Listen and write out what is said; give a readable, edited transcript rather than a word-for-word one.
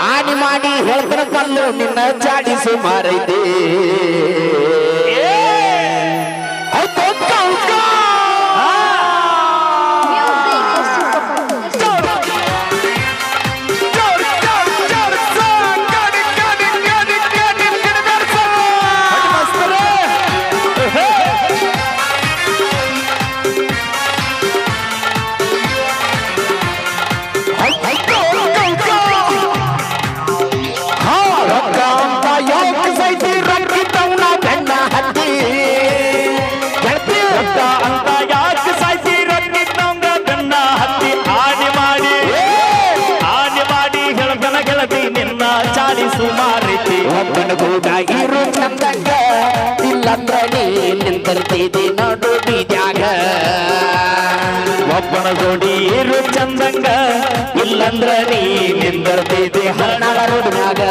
ಆನಿ ಮಾಡಿ ಹೇಳ್ತಾರ ಪಲ್ಲು ನಿನ್ನ ಚಾಡಿ ಸುಮಾರೈತಿ ಸುಮಾರೈತಿ ಒಬ್ಬನ ಕೂಡ ಇರು ಚಂದಂಗ ಇಲ್ಲಂದ್ರ ನೀ ನಿಂತಿರ್ತಿದಿ ನೋಡು ಬೀದ್ಯಾಗ ಒಬ್ಬನ ಜೋಡಿ ಇರು ಚಂದಂಗ ಇಲ್ಲಂದ್ರ ನೀ ನಿಂತಿರ್ತಿದಿ ಹರಣಗಳ ರೋಡ್ನ್ಯಾಗ